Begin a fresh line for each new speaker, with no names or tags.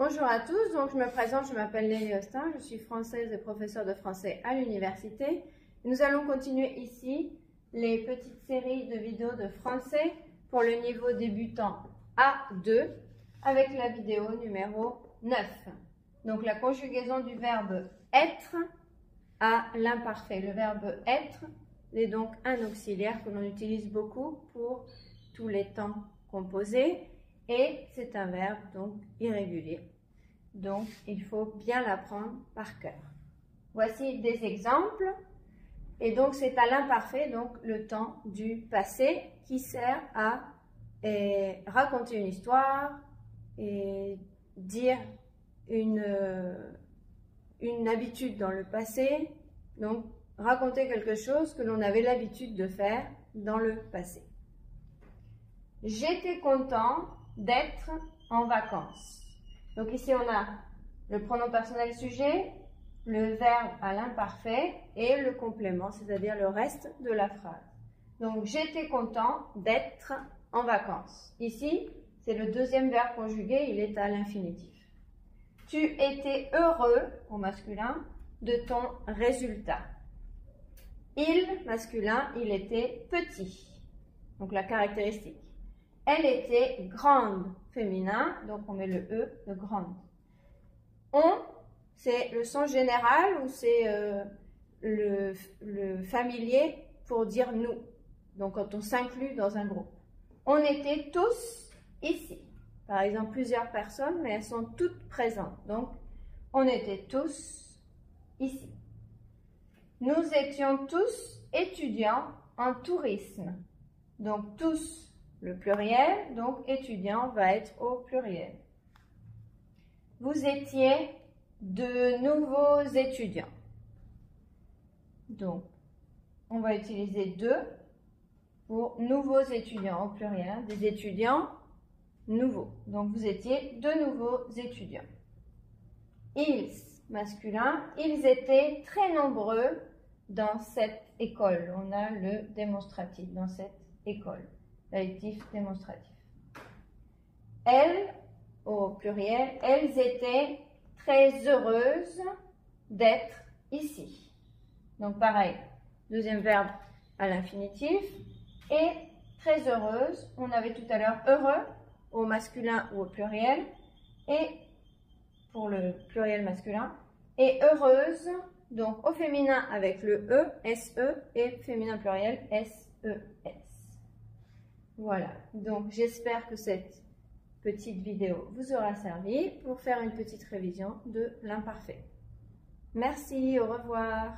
Bonjour à tous, donc je me présente, je m'appelle Nelly Austin, je suis française et professeure de français à l'université. Nous allons continuer ici les petites séries de vidéos de français pour le niveau débutant A2 avec la vidéo numéro 9. Donc la conjugaison du verbe être à l'imparfait. Le verbe être est donc un auxiliaire que l'on utilise beaucoup pour tous les temps composés. Et c'est un verbe donc irrégulier. Donc, il faut bien l'apprendre par cœur. Voici des exemples. Et donc, c'est à l'imparfait, donc le temps du passé qui sert à raconter une histoire et dire une habitude dans le passé. Donc, raconter quelque chose que l'on avait l'habitude de faire dans le passé. J'étais content d'être en vacances. Donc ici on a le pronom personnel sujet, le verbe à l'imparfait et le complément, c'est-à-dire le reste de la phrase. Donc j'étais content d'être en vacances. Ici, c'est le deuxième verbe conjugué, il est à l'infinitif. Tu étais heureux, au masculin, de ton résultat. Il, masculin, il était petit. Donc la caractéristique. Elle était grande, féminin, donc on met le E de grande. On, c'est le sens général ou c'est le familier pour dire nous. Donc quand on s'inclut dans un groupe. On était tous ici. Par exemple, plusieurs personnes, mais elles sont toutes présentes. Donc, on était tous ici. Nous étions tous étudiants en tourisme. Donc, tous. Le pluriel, donc étudiant va être au pluriel. Vous étiez de nouveaux étudiants. Donc, on va utiliser de pour nouveaux étudiants au pluriel, des étudiants nouveaux. Donc, vous étiez de nouveaux étudiants. Ils, masculin, ils étaient très nombreux dans cette école. On a le démonstratif dans cette école. L'adjectif démonstratif. Elles, au pluriel, elles étaient très heureuses d'être ici. Donc pareil, deuxième verbe à l'infinitif. Et très heureuse, on avait tout à l'heure heureux au masculin ou au pluriel. Et pour le pluriel masculin. Et heureuse, donc au féminin avec le E, S-E, et féminin pluriel, S-E-S. Voilà, donc j'espère que cette petite vidéo vous aura servi pour faire une petite révision de l'imparfait. Merci, au revoir.